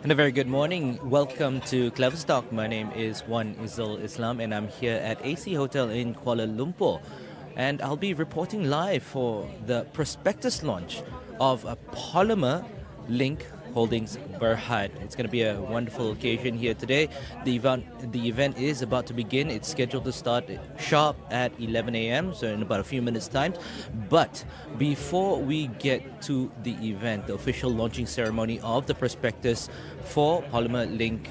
And a very good morning. Welcome to KleverStock. My name is Wan Izul Islam and I'm here at AC Hotel in Kuala Lumpur. And I'll be reporting live for the Prospectus launch of a Polymer Link Holdings Berhad. It's going to be a wonderful occasion here today. The event is about to begin. It's scheduled to start sharp at 11 a.m., so in about a few minutes' time. But before we get to the event, the official launching ceremony of the prospectus for Polymer Link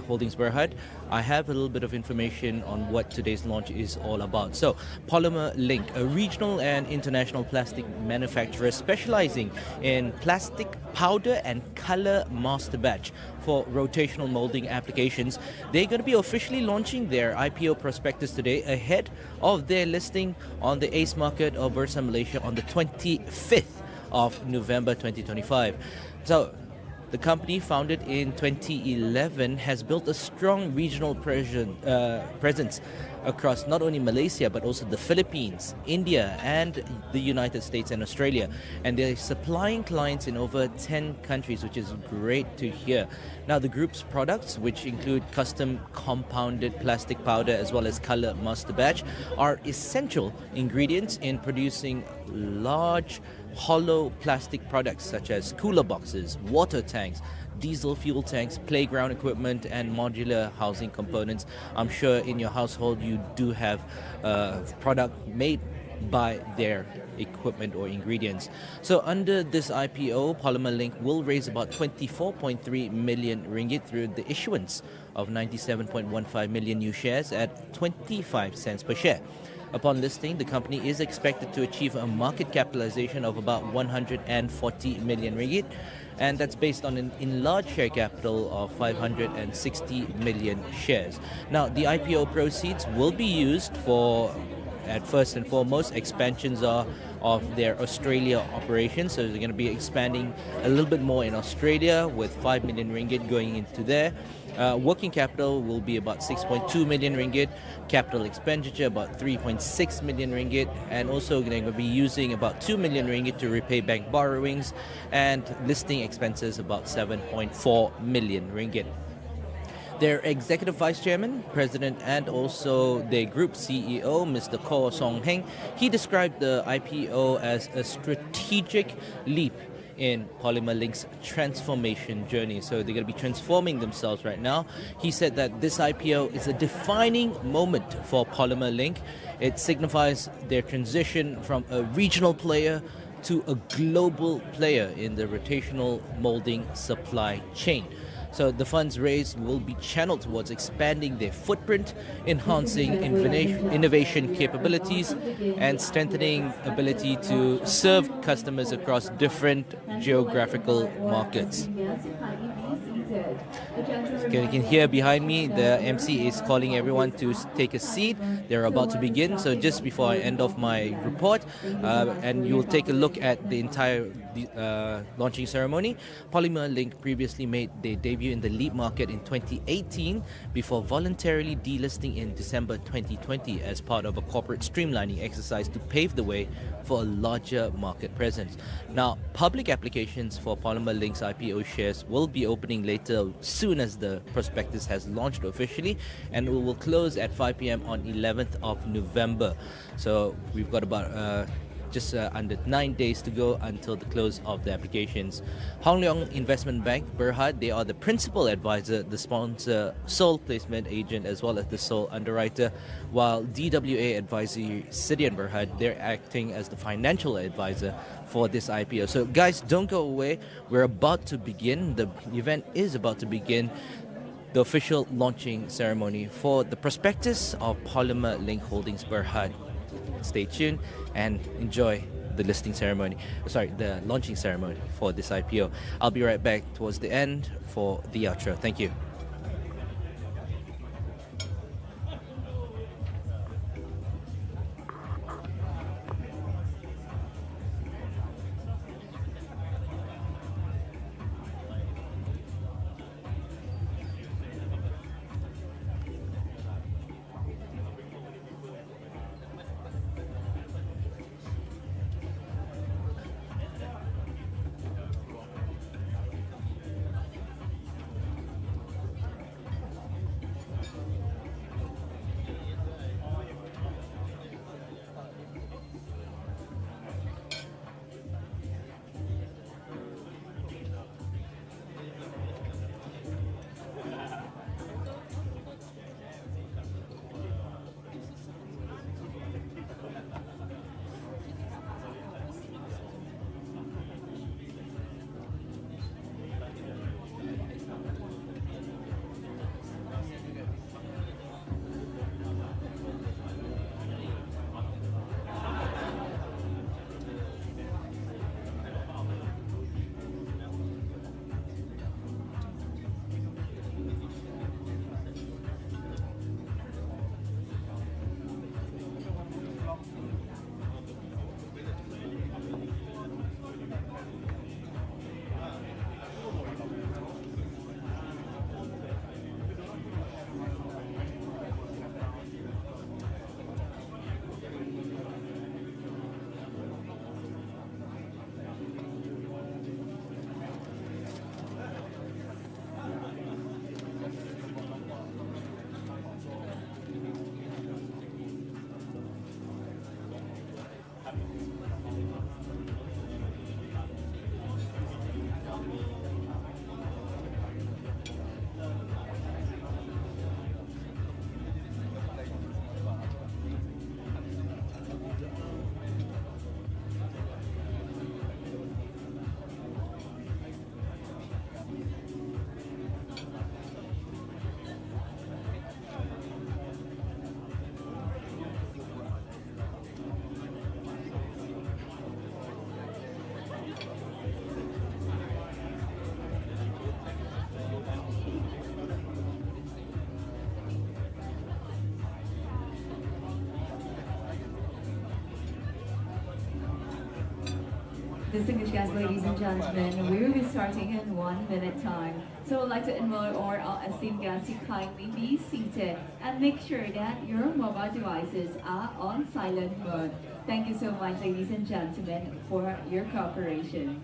Holdings Berhad, I have a little bit of information on what today's launch is all about. So, Polymer Link, a regional and international plastic manufacturer specializing in plastic powder and color master batch for rotational molding applications. They're going to be officially launching their IPO prospectus today ahead of their listing on the ACE market of Bursa Malaysia on the 25th of November 2025. So, the company, founded in 2011, has built a strong regional presence across not only Malaysia but also the Philippines, India, and the United States and Australia. And they're supplying clients in over 10 countries, which is great to hear. Now, the group's products, which include custom compounded plastic powder as well as color master batch, are essential ingredients in producing large hollow plastic products such as cooler boxes, water tanks, diesel fuel tanks, playground equipment, and modular housing components. I'm sure in your household you do have a product made by their equipment or ingredients. So under this IPO, Polymer Link will raise about 24.3 million ringgit through the issuance of 97.15 million new shares at 25 cents per share. Upon listing, the company is expected to achieve a market capitalization of about 140 million ringgit, and that's based on an enlarged share capital of 560 million shares. Now, the IPO proceeds will be used for, at first and foremost, expansions of their Australia operations. So they're going to be expanding a little bit more in Australia with 5 million ringgit going into there. Working capital will be about 6.2 million ringgit, capital expenditure about 3.6 million ringgit, and also going to be using about 2 million ringgit to repay bank borrowings, and listing expenses about 7.4 million ringgit. Their executive vice chairman, president, and also their group CEO, Mr. Koh Song Heng, he described the IPO as a strategic leap in Polymer Link's transformation journey. So they're going to be transforming themselves right now. He said that this IPO is a defining moment for Polymer Link. It signifies their transition from a regional player to a global player in the rotational molding supply chain. So the funds raised will be channeled towards expanding their footprint, enhancing innovation capabilities, and strengthening ability to serve customers across different geographical markets. You can hear behind me, the MC is calling everyone to take a seat. They're about to begin. So just before I end off my report, and you'll take a look at the entire launching ceremony. Polymer Link previously made their debut in the lead market in 2018 before voluntarily delisting in December 2020 as part of a corporate streamlining exercise to pave the way for a larger market presence. Now, public applications for Polymer Link's IPO shares will be opening later soon as the prospectus has launched officially, and it will close at 5 p.m. on 11th of November. So we've got about just under 9 days to go until the close of the applications. Hong Leong Investment Bank, Berhad, they are the principal advisor, the sponsor, sole placement agent, as well as the sole underwriter, while DWA Advisory City and Berhad, they're acting as the financial advisor for this IPO. So guys, don't go away. We're about to begin. The event is about to begin. The official launching ceremony for the prospectus of Polymer Link Holdings Berhad. Stay tuned and enjoy the listing ceremony. The launching ceremony for this IPO. I'll be right back towards the end for the outro. Thank you. Distinguished guests, ladies and gentlemen, we will be starting in 1 minute time. So I'd like to invite all our esteemed guests to kindly be seated and make sure that your mobile devices are on silent mode. Thank you so much, ladies and gentlemen, for your cooperation.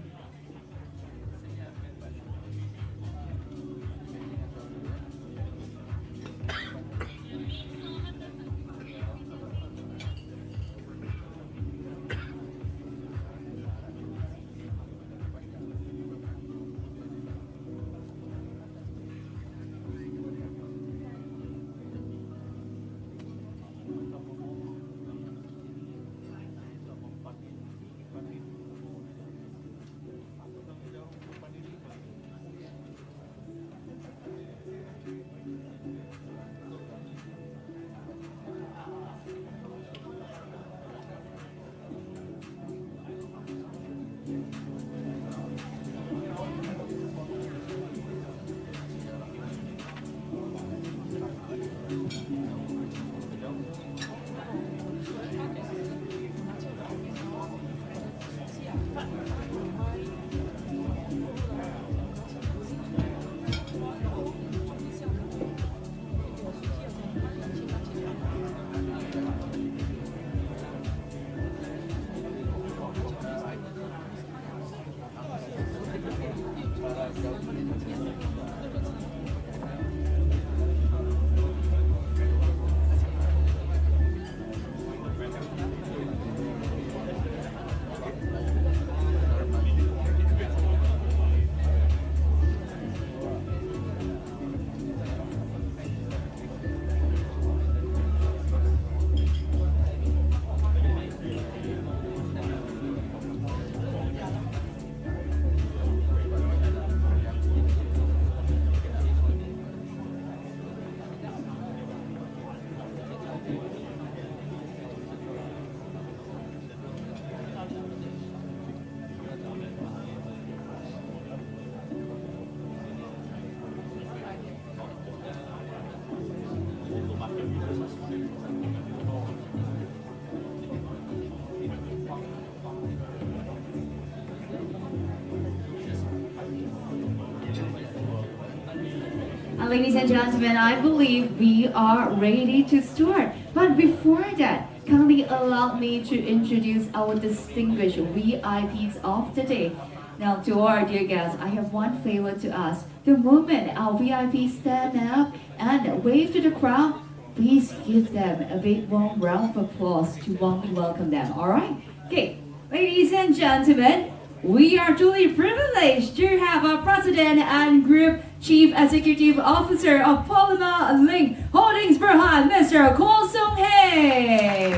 Ladies and gentlemen, I believe we are ready to start. But before that, kindly allow me to introduce our distinguished VIPs of the day. Now, to our dear guests, I have one favor to ask. The moment our VIPs stand up and wave to the crowd, please give them a big warm round of applause to warmly welcome them, all right? Okay, ladies and gentlemen, we are truly privileged to have our President and Group Chief Executive Officer of Polymer Link Holdings Berhad, Mr. Ko Sung Hae.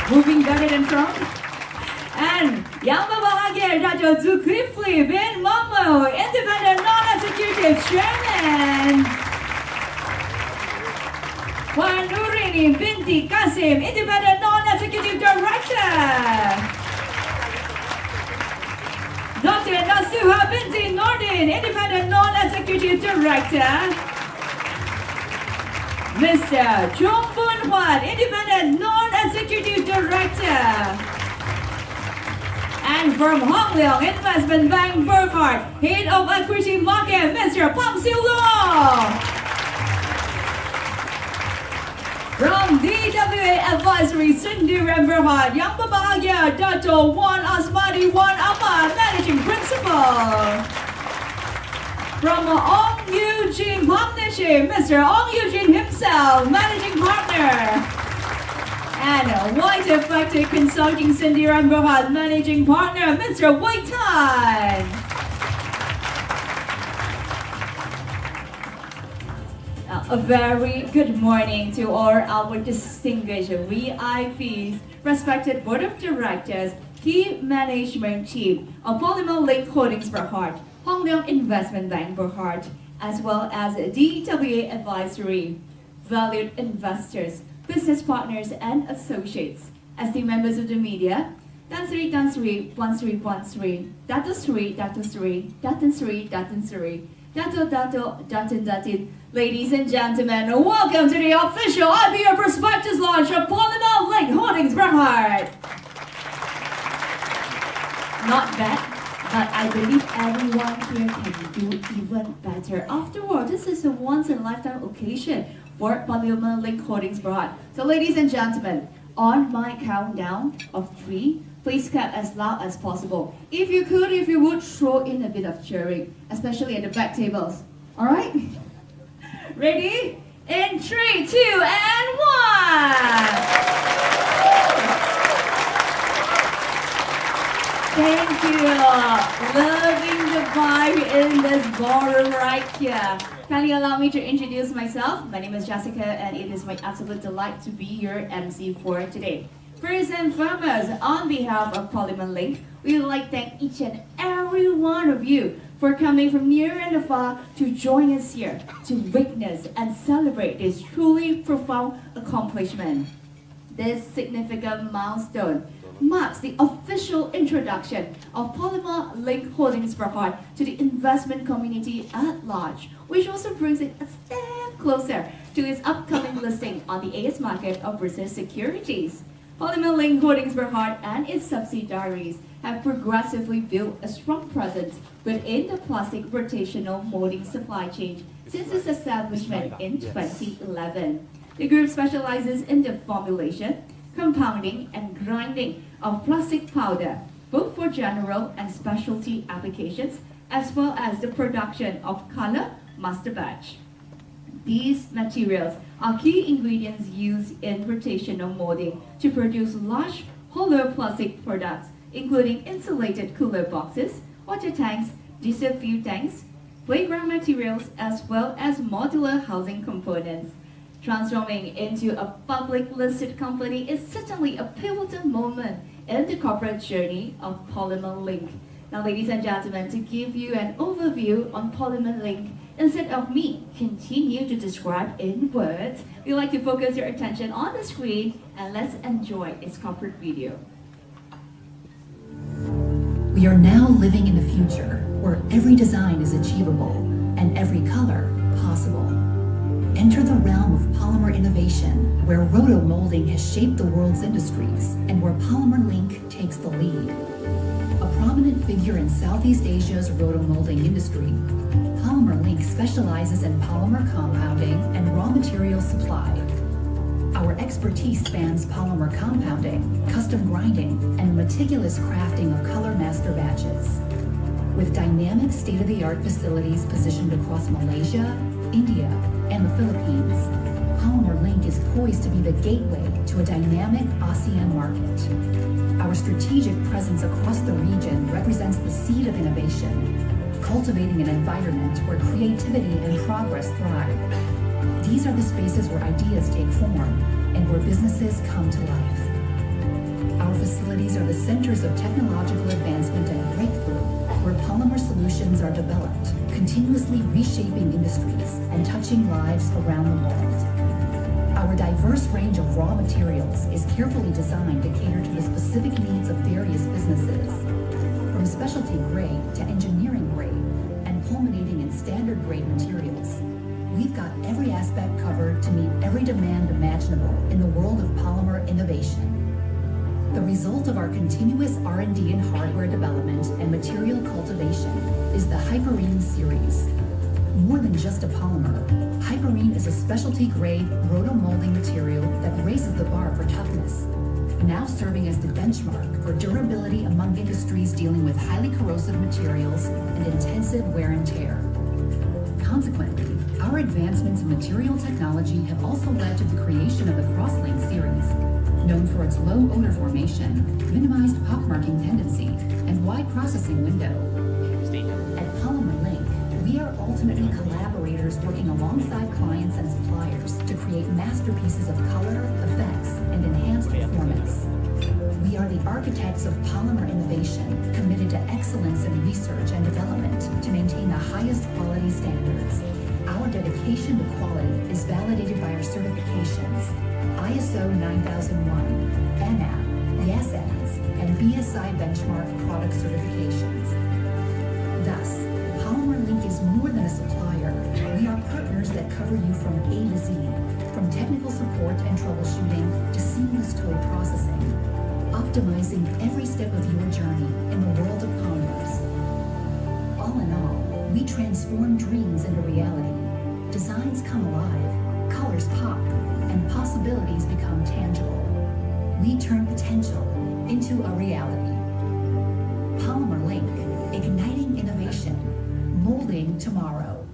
Moving better than Trump. And yang berbahagia Dr. Zulkifli bin Momo, Independent Non-Executive Chairman. Puan Nurini binti Kasim, Independent Non-Executive Director. Dr. Nasuha binti Nordin, Independent Non-Executive Director. Mr. Chung Bun Hwan, Independent Non-Executive Director. And from Hong Leong Investment Bank Berhad, Head of Equity Market, Mr. Pang Siu Luo. From DWA Advisory Sendirian Berhad, yang berbahagia Dato' Wan Asmadi Wan Ahmad, Managing Principal. From Ong Eugene Partnership, Mr. Ong Eugene himself, Managing Partner. And White Effective Consulting Sendirian Berhad, Managing Partner, Mr. Wei Tan. A very good morning to all our distinguished VIPs, respected Board of Directors, key management team of Polymer Link Holdings Berhad, Hong Leong Investment Bank Berhad, as well as DWA Advisory, valued investors, business partners and associates, esteemed members of the media, Tan Sri, Dato' Sri, Datin. Ladies and gentlemen, welcome to the official IPO Prospectus launch of Polymer Link Holdings Berhad. Not bad, but I believe everyone here can do even better. After all, this is a once-in-a-lifetime occasion for Polymer Link Holdings Berhad. So ladies and gentlemen, on my countdown of 3, please clap as loud as possible. If you would, throw in a bit of cheering, especially at the back tables. Alright? Ready? In 3, 2, and 1! Thank you. Loving the vibe in this ballroom right here. Kindly allow me to introduce myself. My name is Jessica and it is my absolute delight to be your MC for today. First and foremost, on behalf of Polymer Link, we would like to thank each and every one of you for coming from near and far to join us here to witness and celebrate this truly profound accomplishment. This significant milestone marks the official introduction of Polymer Link Holdings Berhad to the investment community at large, which also brings it a step closer to its upcoming listing on the AS market of British securities. Polymer Link Holdings Berhad and its subsidiaries have progressively built a strong presence within the plastic rotational molding supply chain since its establishment in 2011. The group specializes in the formulation, compounding, and grinding of plastic powder, both for general and specialty applications, as well as the production of color master batch. These materials are key ingredients used in rotational molding to produce large, hollow plastic products, including insulated cooler boxes, water tanks, diesel fuel tanks, playground materials, as well as modular housing components. Transforming into a public listed company is certainly a pivotal moment in the corporate journey of Polymer Link. Now, ladies and gentlemen, to give you an overview on Polymer Link, instead of me continue to describe in words, we'd like to focus your attention on the screen and let's enjoy its corporate video. We are now living in the future where every design is achievable and every color possible. Enter the realm of polymer innovation, where roto-molding has shaped the world's industries and where Polymer Link takes the lead. A prominent figure in Southeast Asia's roto-molding industry, Polymer Link specializes in polymer compounding and raw material supply. Our expertise spans polymer compounding, custom grinding, and meticulous crafting of color master batches. With dynamic state-of-the-art facilities positioned across Malaysia, India, and the Philippines, Polymer Link is poised to be the gateway to a dynamic ASEAN market. Our strategic presence across the region represents the seed of innovation, cultivating an environment where creativity and progress thrive. These are the spaces where ideas take form and where businesses come to life. Our facilities are the centers of technological advancement and breakthrough, where polymer solutions are developed, continuously reshaping industries and touching lives around the world. Our diverse range of raw materials is carefully designed to cater to the specific needs of various businesses, from specialty grade to engineering grade and culminating in standard grade materials. We've got every aspect covered to meet every demand imaginable in the world of polymer innovation. The result of our continuous R&D in hardware development and material cultivation is the Hyperine series. More than just a polymer, Hyperine is a specialty-grade roto-molding material that raises the bar for toughness, now serving as the benchmark for durability among industries dealing with highly corrosive materials and intensive wear and tear. Consequently, our advancements in material technology have also led to the creation of the Crosslink series, known for its low odor formation, minimized pockmarking tendency, and wide processing window. At Polymer Link, we are ultimately collaborators working alongside clients and suppliers to create masterpieces of color, effects, and enhanced performance. We are the architects of polymer innovation, committed to excellence in research and development to maintain the highest quality standards. Our dedication to quality is validated by our certifications, ISO 9001, NAP, YES-ENS, and BSI benchmark product certifications. Thus, Polymer Link is is more than a supplier. We are partners that cover you from A to Z, from technical support and troubleshooting to seamless tool processing, optimizing every step of your journey in the world of polymers. All in all, we transform dreams into reality. Designs come alive, colors pop, and possibilities become tangible. We turn potential into a reality. Polymer Link, igniting innovation, molding tomorrow.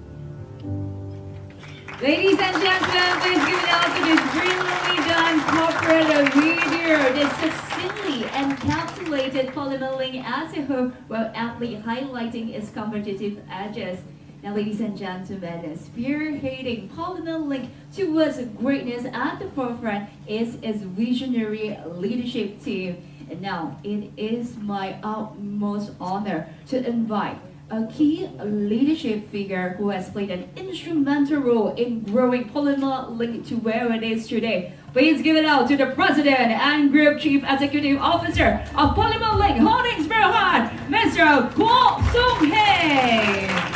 Ladies and gentlemen, please give it up to this brilliantly done corporate video. This succinctly encapsulated Polymer Link as a whole while aptly highlighting its competitive edges. Now, ladies and gentlemen, spearheading Polymer Link towards greatness at the forefront is its visionary leadership team. And now, it is my utmost honor to invite a key leadership figure who has played an instrumental role in growing Polymer Link to where it is today. Please give it out to the President and Group Chief Executive Officer of Polymer Link Holdings Berhad, Mr. Kwok Sung Hei.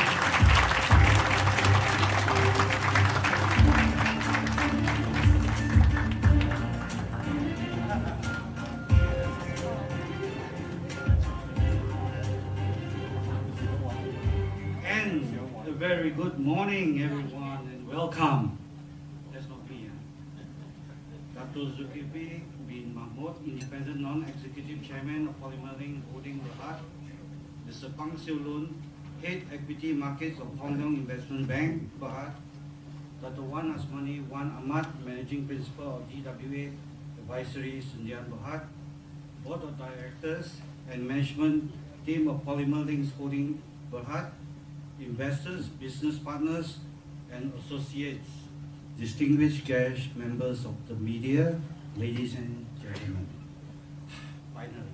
Very good morning, everyone, and welcome. That's not me. Dato Zulkifli bin Mahmud, Independent Non-Executive Chairman of Polymer Link Holding Berhad. Mr. Pang Siu Lun, Head Equity Markets of Hong Kong Investment Bank, Berhad. Dato Wan Asmani Wan Ahmad, Managing Principal of DWA Advisory, Sdn Berhad. Board of Directors and Management Team of Polymer Links Holding Berhad. Investors, business partners, and associates, distinguished guests, members of the media, ladies and gentlemen. Finally,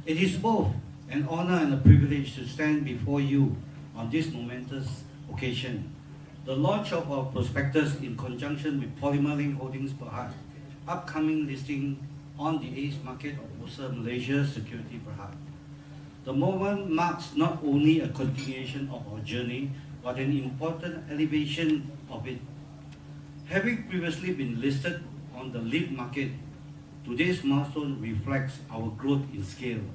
it is both an honor and a privilege to stand before you on this momentous occasion. The launch of our prospectus in conjunction with Polymer Link Holdings Berhad, upcoming listing on the ACE market of Bursa Malaysia Security Berhad. The moment marks not only a continuation of our journey, but an important elevation of it. Having previously been listed on the lead market, today's milestone reflects our growth in scale,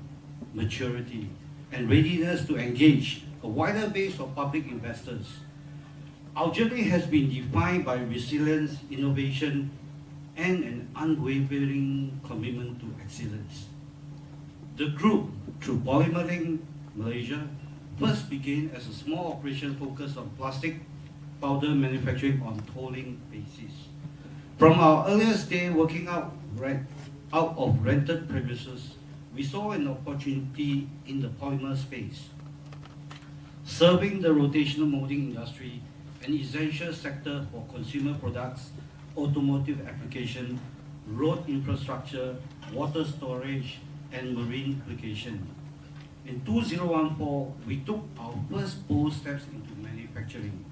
maturity, and readiness to engage a wider base of public investors. Our journey has been defined by resilience, innovation, and an unwavering commitment to excellence. The group, through Polymer Link Malaysia, first began as a small operation focused on plastic powder manufacturing on tolling basis. From our earliest day working out of rented premises, we saw an opportunity in the polymer space. Serving the rotational molding industry, an essential sector for consumer products, automotive application, road infrastructure, water storage, and marine application. In 2014, we took our first bold steps into manufacturing.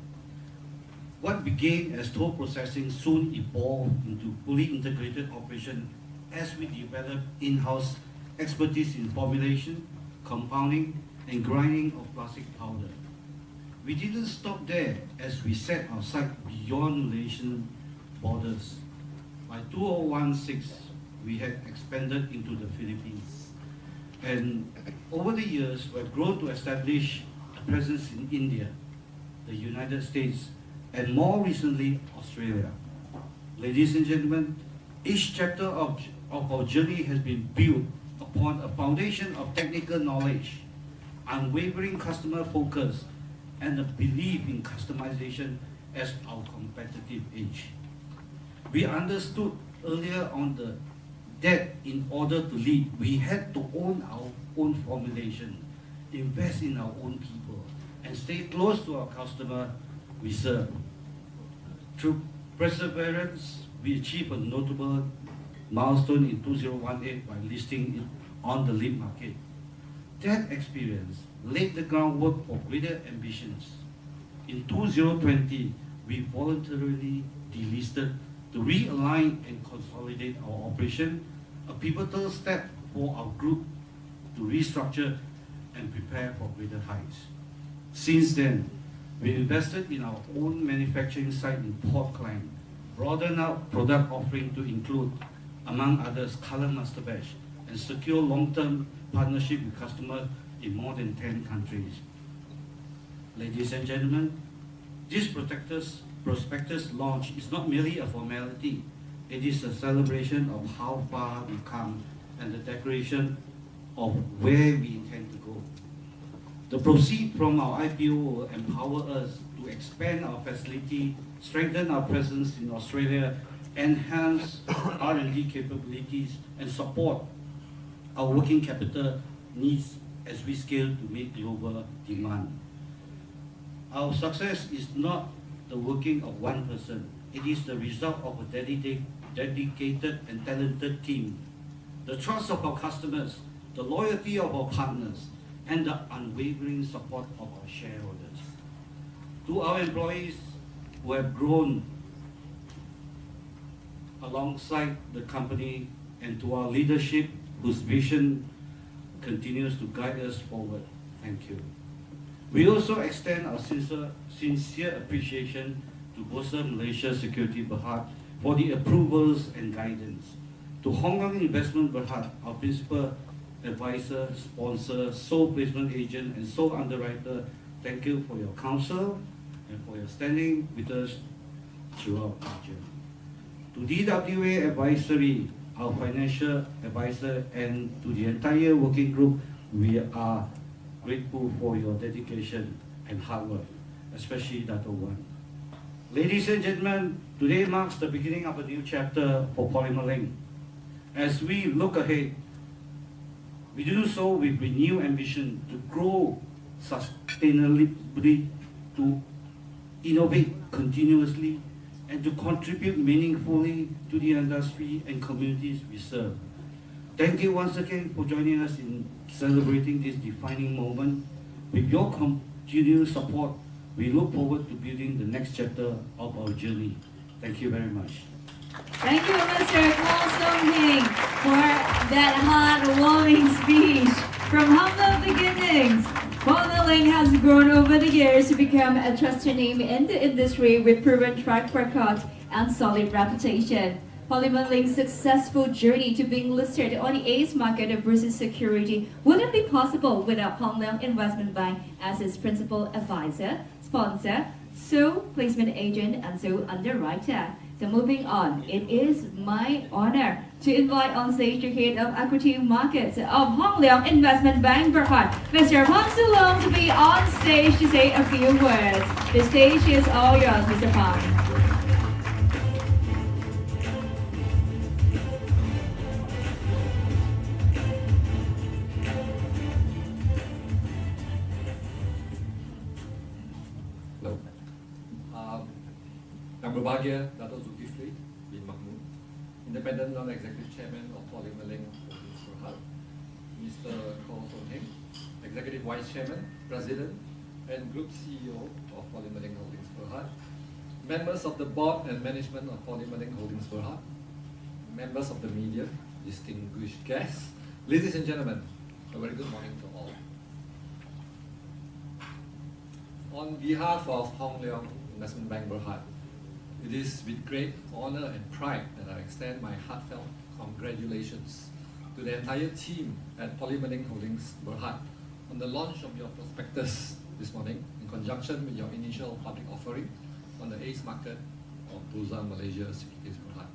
What began as toll processing soon evolved into fully integrated operation as we developed in-house expertise in formulation, compounding, and grinding of plastic powder. We didn't stop there as we set our sight beyond Malaysian borders. By 2016, we had expanded into the Philippines. And over the years, we've grown to establish a presence in India, the United States, and more recently, Australia. Ladies and gentlemen, each chapter of our journey has been built upon a foundation of technical knowledge, unwavering customer focus, and a belief in customization as our competitive edge. We understood earlier on that in order to lead, we had to own our own formulation, invest in our own people, and stay close to our customer we serve. Through perseverance, we achieved a notable milestone in 2018 by listing it on the lead market. That experience laid the groundwork for greater ambitions. In 2020, we voluntarily delisted to realign and consolidate our operation, a pivotal step for our group to restructure and prepare for greater heights. Since then, we invested in our own manufacturing site in Port Klang, broadened out product offering to include, among others, color master batch, and secure long-term partnership with customers in more than 10 countries. Ladies and gentlemen, this prospectus launch is not merely a formality. It is a celebration of how far we've come and the declaration of where we intend to go. The proceeds from our IPO will empower us to expand our facility, strengthen our presence in Australia, enhance R&D capabilities, and support our working capital needs as we scale to meet global demand. Our success is not the working of one person. It is the result of a dedicated and talented team, the trust of our customers, the loyalty of our partners, and the unwavering support of our shareholders. To our employees who have grown alongside the company, and to our leadership whose vision continues to guide us forward, thank you. We also extend our sincere appreciation to Bursa Malaysia Security Berhad for the approvals and guidance. To Hong Kong Investment Berhad, our principal advisor, sponsor, sole placement agent, and sole underwriter, thank you for your counsel and for your standing with us throughout our journey. To DWA Advisory, our financial advisor, and to the entire working group, we are grateful for your dedication and hard work, especially Dato' Wan. Ladies and gentlemen, today marks the beginning of a new chapter for Polymer Link. As we look ahead, we do so with renewed ambition to grow sustainably, to innovate continuously, and to contribute meaningfully to the industry and communities we serve. Thank you once again for joining us in celebrating this defining moment. With your continued support, we look forward to building the next chapter of our journey. Thank you very much. Thank you, Mr. Paul Song-Hing, for that heartwarming speech. From humble beginnings, Polymer Link has grown over the years to become a trusted name in the industry with proven track record and solid reputation. Polymer Link's successful journey to being listed on the ACE market of Bursa Security wouldn't be possible without Hong Leong Investment Bank as its principal advisor, sponsor, sole placement agent, and sole underwriter. So moving on, it is my honor to invite on stage the head of equity markets of Hong Leong Investment Bank Berhad, Mr. Pang Sulong, to be on stage to say a few words. The stage is all yours, Mr. Pang. Yang berbahagia Dato' Zulkifli bin Mahmud, Independent Non-Executive Chairman of Polymer Link Holdings Berhad, Mr. Paul Song-Hing, Executive Vice Chairman, President, and Group CEO of Polymer Link Holdings Berhad, members of the Board and Management of Polymer Link Holdings Berhad, members of the media, distinguished guests, ladies and gentlemen, a very good morning to all. On behalf of Hong Leong Investment Bank Berhad, it is with great honor and pride that I extend my heartfelt congratulations to the entire team at Polymer Link Holdings Berhad on the launch of your prospectus this morning in conjunction with your initial public offering on the ACE market of Bursa Malaysia Securities Berhad.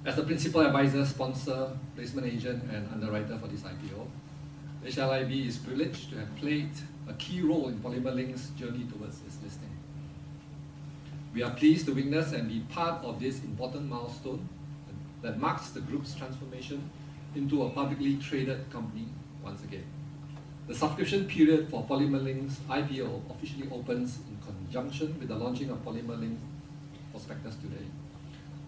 As the principal advisor, sponsor, placement agent, and underwriter for this IPO, HLIB is privileged to have played a key role in Polymer Link's journey towards its listing. We are pleased to witness and be part of this important milestone that marks the group's transformation into a publicly traded company once again. The subscription period for Polymer Link's IPO officially opens in conjunction with the launching of Polymer Link Prospectus today.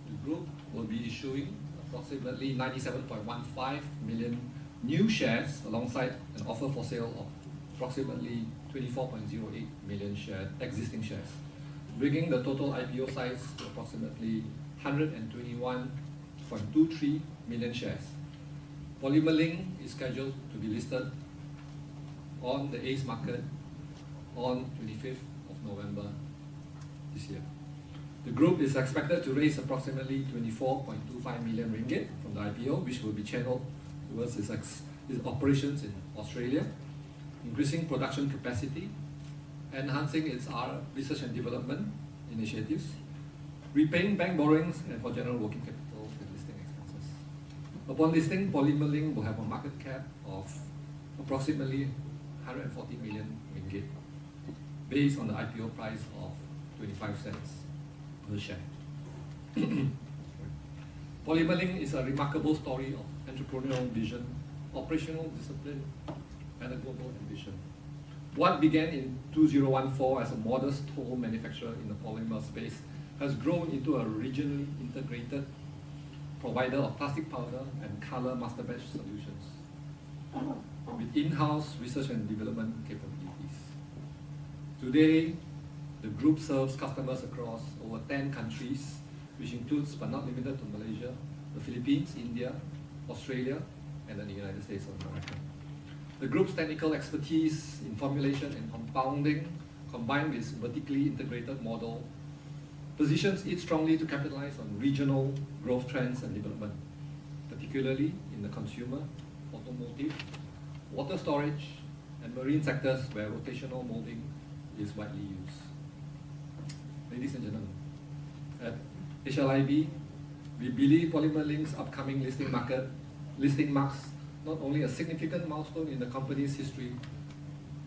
The group will be issuing approximately 97.15 million new shares alongside an offer for sale of approximately 24.08 million existing shares, bringing the total IPO size to approximately 121.23 million shares. Polymer Link is scheduled to be listed on the ACE market on 25th of November this year. The group is expected to raise approximately 24.25 million ringgit from the IPO, which will be channeled towards its operations in Australia, increasing production capacity, enhancing its research and development initiatives, repaying bank borrowings, and for general working capital and listing expenses. Upon listing, Polymer Link will have a market cap of approximately 140 million ringgit, based on the IPO price of 25 cents per share. Polymer Link is a remarkable story of entrepreneurial vision, operational discipline, and a global ambition. What began in 2014 as a modest toll manufacturer in the polymer space has grown into a regionally integrated provider of plastic powder and color master batch solutions with in-house research and development capabilities. Today, the group serves customers across over 10 countries, which includes but not limited to Malaysia, the Philippines, India, Australia, and the United States of America. The group's technical expertise in formulation and compounding, combined with its vertically integrated model, positions it strongly to capitalize on regional growth trends and development, particularly in the consumer, automotive, water storage, and marine sectors where rotational molding is widely used. Ladies and gentlemen, at HLIB, we believe Polymer Link's upcoming listing marks not only a significant milestone in the company's history,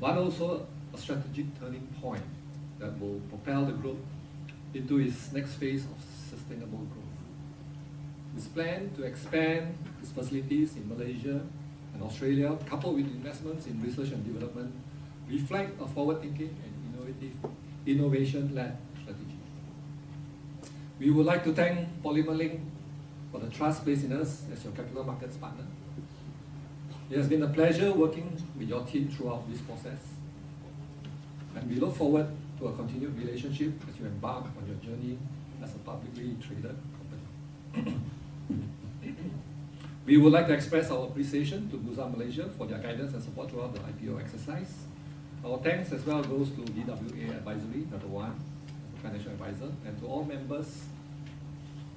but also a strategic turning point that will propel the group into its next phase of sustainable growth. Its plan to expand its facilities in Malaysia and Australia, coupled with investments in research and development, reflect a forward-thinking and innovation-led strategy. We would like to thank Polymer Link for the trust placed in us as your capital markets partner. It has been a pleasure working with your team throughout this process, and we look forward to a continued relationship as you embark on your journey as a publicly traded company. We would like to express our appreciation to Bursa Malaysia for their guidance and support throughout the IPO exercise. Our thanks as well goes to DWA Advisory, number one, financial advisor, and to all members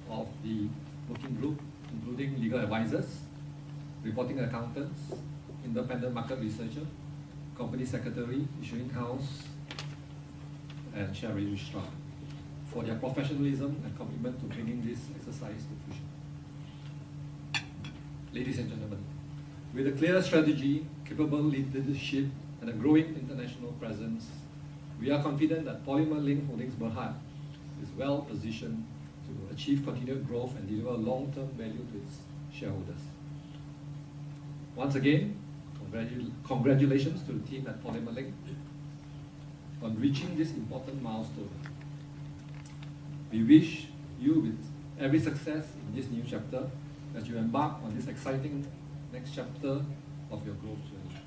of the working group, including legal advisors, reporting accountants, independent market researcher, company secretary, issuing house, and share registrar, for their professionalism and commitment to bringing this exercise to fruition. Ladies and gentlemen, with a clear strategy, capable leadership, and a growing international presence, we are confident that Polymer Link Holdings Berhad is well positioned to achieve continued growth and deliver long-term value to its shareholders. Once again, congratulations to the team at Polymer Link on reaching this important milestone. We wish you with every success in this new chapter as you embark on this exciting next chapter of your growth journey.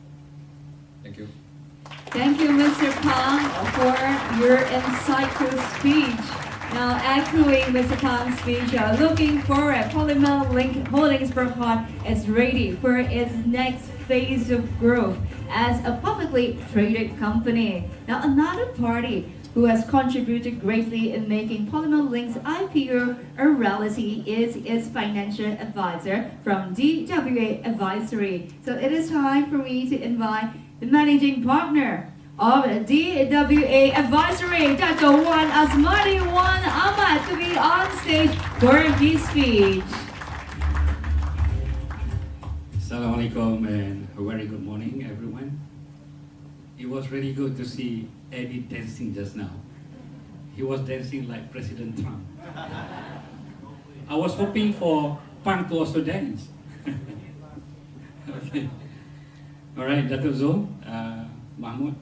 Thank you. Thank you, Mr. Pang, for your insightful speech. Now, echoing Mr. Pang's speech, looking forward, Polymer Link Holdings Berhad is ready for its next phase of growth as a publicly traded company. Now, another party who has contributed greatly in making Polymer Link's IPO a reality is its financial advisor from DWA Advisory. So it is time for me to invite the managing partner of DWA Advisory, Dr. Wan Asmadi Wan Ahmad, to be on stage for his speech. Assalamualaikum and a very good morning, everyone. It was really good to see Eddie dancing just now. He was dancing like President Trump. I was hoping for Pang to also dance. Okay. All right, Dr. Zul, Mahmoud,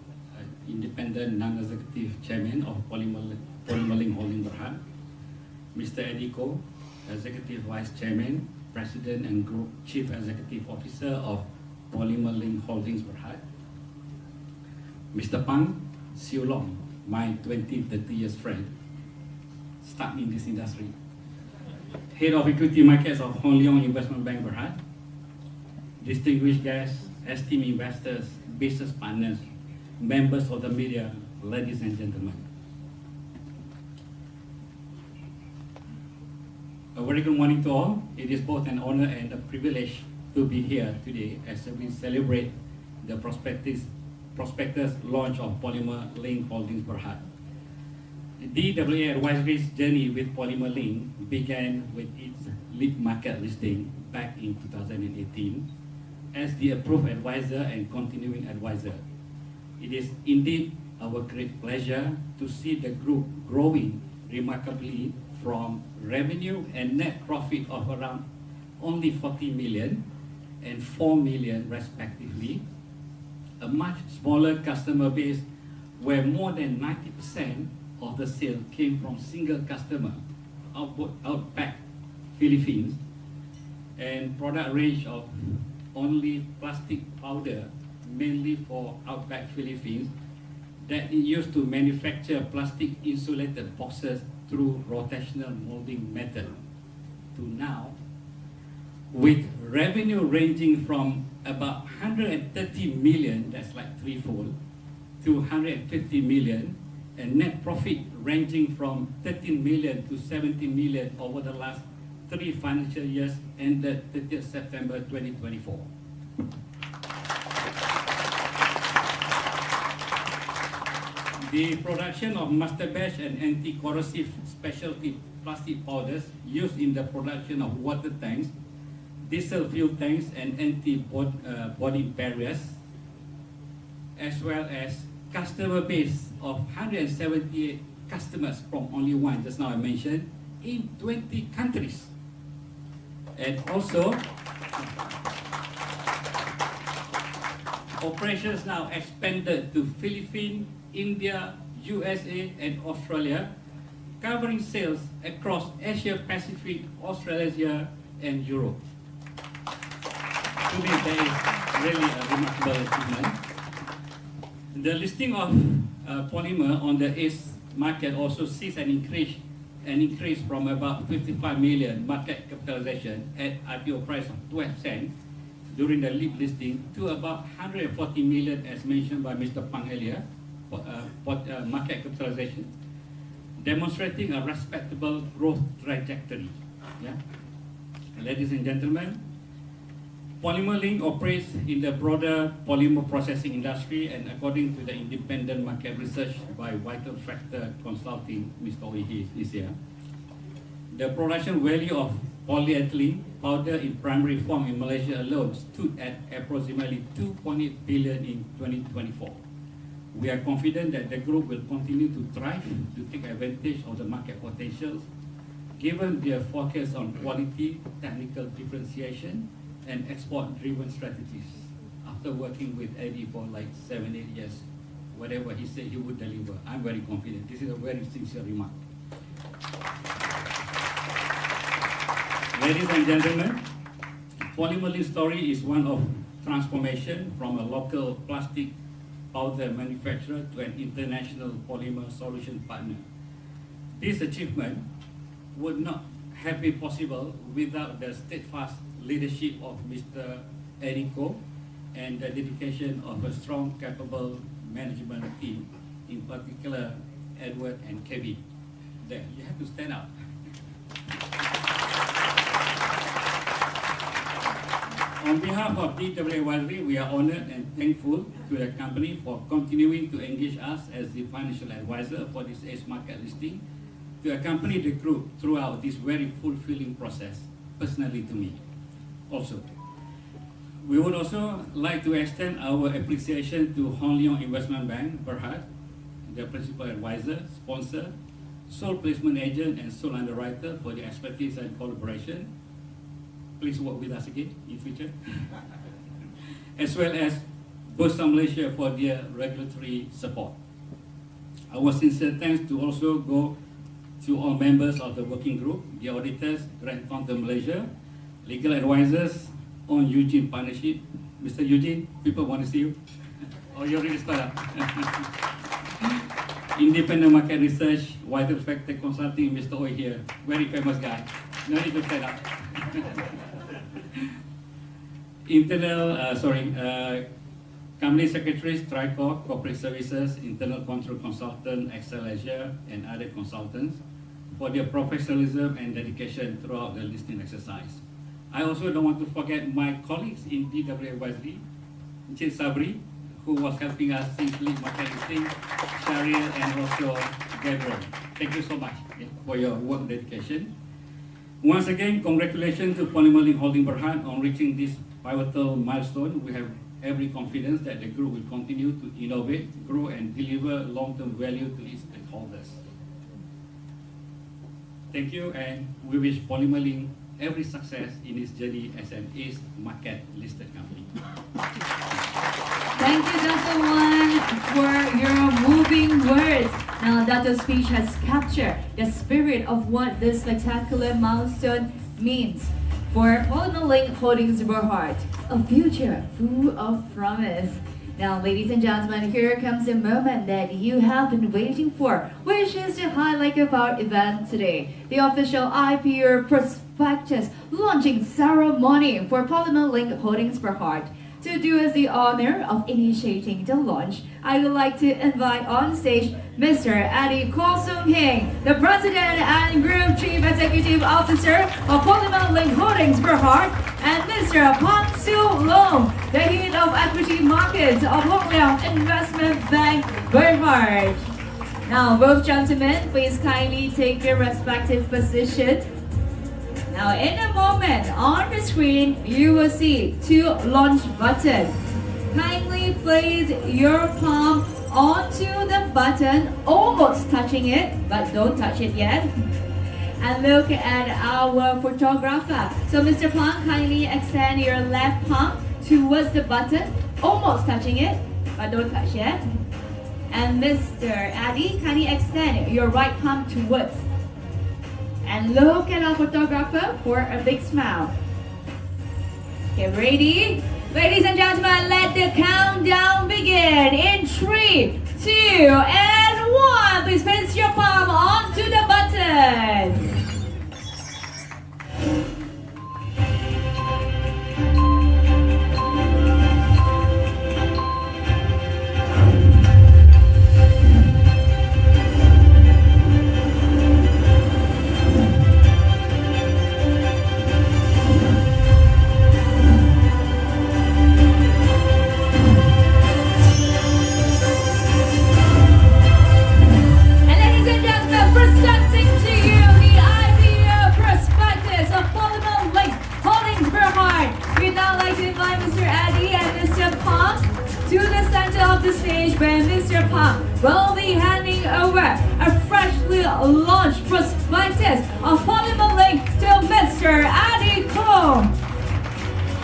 Independent Non-Executive Chairman of Polymer Link Holding Berhad, Mr. Eddie Ko, Executive Vice Chairman, President and Group Chief Executive Officer of Polymer Link Holdings Berhad, Mr. Pang Siu Long, my 20-30 years friend, stuck in this industry, Head of Equity Markets of Hong Leong Investment Bank Berhad, distinguished guests, esteemed investors, business partners, members of the media, ladies and gentlemen. A very good morning to all. It is both an honor and a privilege to be here today as we celebrate the Prospectus launch of Polymer Link Holdings Berhad. The DWA Advisory's journey with Polymer Link began with its lead market listing back in 2018 as the approved advisor and continuing advisor. It is indeed our great pleasure to see the group growing remarkably from revenue and net profit of around only 40 million and 4 million respectively, a much smaller customer base where more than 90% of the sale came from single customer, Outback Philippines, and product range of only plastic powder, mainly for Outback Philippines, that it used to manufacture plastic insulated boxes through rotational molding method, to now, with revenue ranging from about 130 million, that's like threefold, to 150 million, and net profit ranging from 13 million to 70 million over the last 3 financial years ended 30th September 2024. The production of master batch and anti-corrosive specialty plastic powders used in the production of water tanks, diesel fuel tanks, and anti-body barriers, as well as customer base of 178 customers from only one, just now I mentioned, in 20 countries. And also, operations now expanded to Philippines, India, USA, and Australia, covering sales across Asia Pacific, Australasia, and Europe. To me, that is really a remarkable achievement. The listing of Polymer on the ACE market also sees an increase from about 55 million market capitalization at IPO price of 12 cents during the lead listing to about 140 million, as mentioned by Mr. Pang earlier, market capitalization, demonstrating a respectable growth trajectory. Yeah? Ladies and gentlemen, Polymer Link operates in the broader polymer processing industry, and according to the independent market research by Vital Factor Consulting, Mr. Oihi is here, the production value of polyethylene powder in primary form in Malaysia alone stood at approximately 2.8 billion in 2024. We are confident that the group will continue to thrive to take advantage of the market potentials, given their focus on quality, technical differentiation, and export-driven strategies. After working with Eddie for like 7-8 years, whatever he said he would deliver, I'm very confident. This is a very sincere remark. Ladies and gentlemen, Polymer Link's story is one of transformation from a local plastic powder manufacturer to an international polymer solution partner. This achievement would not have been possible without the steadfast leadership of Mr. Eriko and the dedication of a strong, capable management team, in particular Edward and Kevin. There, you have to stand up. On behalf of DWA Advisory, we are honored and thankful to the company for continuing to engage us as the financial advisor for this ACE market listing, to accompany the group throughout this very fulfilling process, personally to me. Also, we would also like to extend our appreciation to Hong Leong Investment Bank, Berhad, the principal advisor, sponsor, sole placement agent, and sole underwriter for the expertise and collaboration. Please work with us again in future. As well as Bursa Malaysia for their regulatory support. Our sincere thanks to also go to all members of the working group, the auditors, Grant Thornton Malaysia, legal advisors on Eugene Partnership. Mr. Eugene, people want to see you. Oh, you already started. Independent Market Research, Vital Factor Consulting, Mr. Oi here, very famous guy. No need to stand up. Company Secretaries, Tricor, Corporate Services, Internal Control Consultant, Excel Azure, and other consultants for their professionalism and dedication throughout the listing exercise. I also don't want to forget my colleagues in DW Advisory, Encik Sabri, who was helping us since lead market listing, Sharia, and also Gabriel. Thank you so much for your work dedication. Once again, congratulations to Polymer Link Holding Berhad on reaching this pivotal milestone. We have every confidence that the group will continue to innovate, grow, and deliver long-term value to its stakeholders. Thank you, and we wish Polymer Link every success in its journey as an East market listed company. Thank you, Dr. Wan, for your moving words. Now, Dr.'s speech has captured the spirit of what this spectacular milestone means for Polymer Link Holdings Berhad, a future full of promise. Now, ladies and gentlemen, here comes the moment that you have been waiting for, which is the highlight of our event today, the official IPO Prospectus launching ceremony for Polymer Link Holdings Berhad. To do us the honor of initiating the launch, I would like to invite on stage Mr. Eddie Heng, the President and Group Chief Executive Officer of Polymer Link Holdings Berhad, and Mr. Pan Siu Long, the Head of Equity Markets of Hong Leong Investment Bank Berhad. Now, both gentlemen, please kindly take your respective position. Now, in a moment, on the screen, you will see two launch buttons. Kindly place your palm onto the button, almost touching it, but don't touch it yet. And look at our photographer. So, Mr. Palm, kindly extend your left palm towards the button, almost touching it, but don't touch yet. And Mr. Adi, kindly extend your right palm towards. And look at our photographer for a big smile. Okay, ready? Ladies and gentlemen, let the countdown begin in 3, 2, and 1. Please place your palm onto the button. The stage where Mr. Park will be handing over a freshly launched prospectus of Polymer Link to Mr. Adi Kong.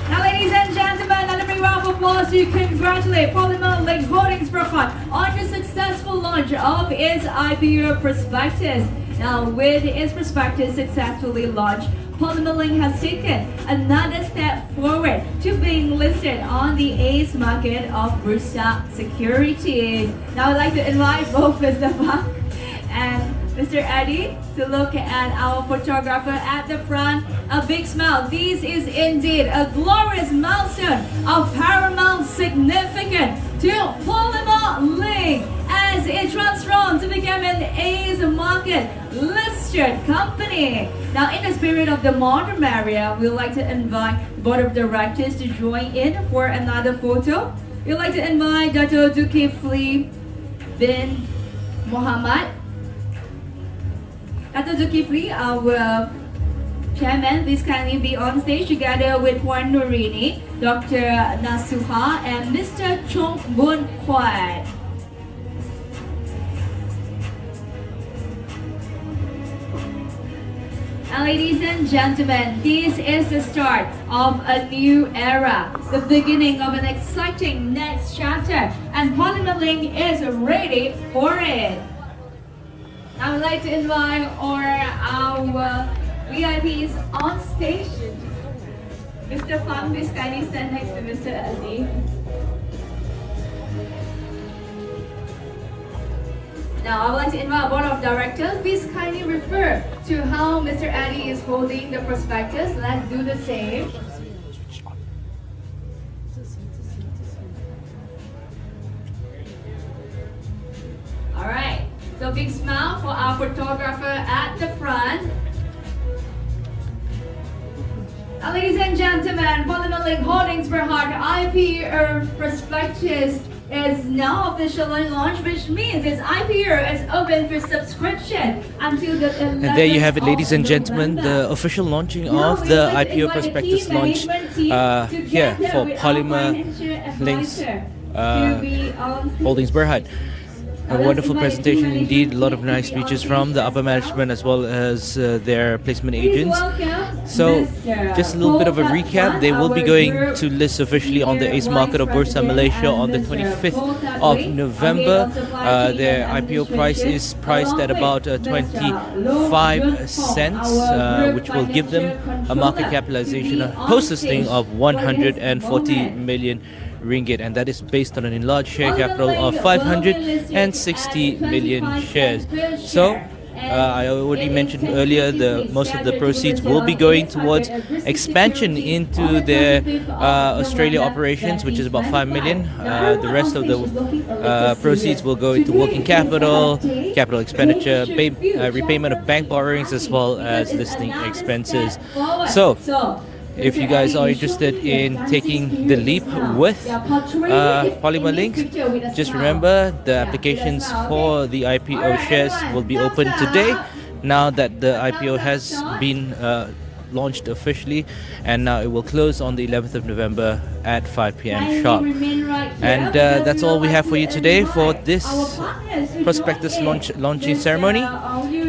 Now, ladies and gentlemen, let me round of applause to congratulate Polymer Link Holdings Berhad on the successful launch of its IPO prospectus. Now, with its prospectus successfully launched, Polymer Link has taken another step forward to being listed on the ACE market of Bursa Securities. Now I'd like to invite both Mr. Park and Mr. Eddie to look at our photographer at the front. A big smile. This is indeed a glorious milestone of paramount significance to Polymer Link as it transformed to become an ACE market listed company. Now, in the spirit of the modern area, we would like to invite the board of directors to join in for another photo. We would like to invite Dr. Zulkifli bin Muhammad. Dr. Zulkifli, our chairman, please kindly be on stage together with Puan Nurini, Dr. Nasuha, and Mr. Chong Bun Kwat. And ladies and gentlemen, this is the start of a new era, the beginning of an exciting next chapter, and Polymer Link is ready for it. I would like to invite our VIPs on stage. Mr. Pham, please kindly stand next to Mr. Ali. Now, I would like to invite our board of directors. Please kindly refer to how Mr. Adi is holding the prospectus. Let's do the same. a big smile for our photographer at the front. Ladies and gentlemen, Polymer Link Holdings Berhad IPO Prospectus is now officially launched, which means its IPO is open for subscription until the 11th. And there you have it, ladies and gentlemen, the official launching of the IPO Prospectus launch here for Polymer Links Holdings Berhad. A wonderful presentation indeed, a lot of nice speeches from the upper management as well as their placement agents. So just a little bit of a recap, they will be going to list officially on the ACE market of Bursa Malaysia on the 25th of November. Their IPO price is priced at about 25 cents, which will give them a market capitalization post-listing of 140 million ringgit, and that is based on an enlarged share capital of 560 million shares. So I already mentioned earlier, most of the proceeds will be going towards expansion into their Australia operations, which is about 5 million. The rest of the proceeds will go into working capital, capital expenditure, repayment of bank borrowings, as well as listing expenses. So if you guys are interested in taking the leap with Polymer Link, just remember the applications for the IPO shares will be open today, now that the IPO has been launched officially, and now it will close on the 11th of November at 5 p.m. sharp. And that's all we have for you today for this Prospectus launching ceremony.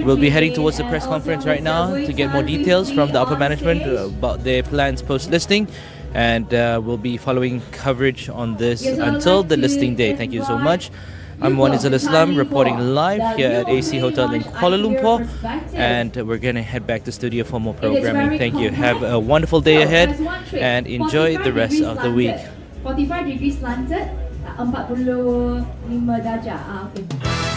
We'll be heading towards the press conference right now to get more details from the upper management about their plans post-listing, and we'll be following coverage on this until the listing day. Thank you so much. I'm Wanizal Islam reporting live here at AC Hotel in Kuala Lumpur, and we're going to head back to studio for more programming. Thank you. Have a wonderful day ahead and enjoy the rest of the week. 45 degrees slanted, 45 darjah.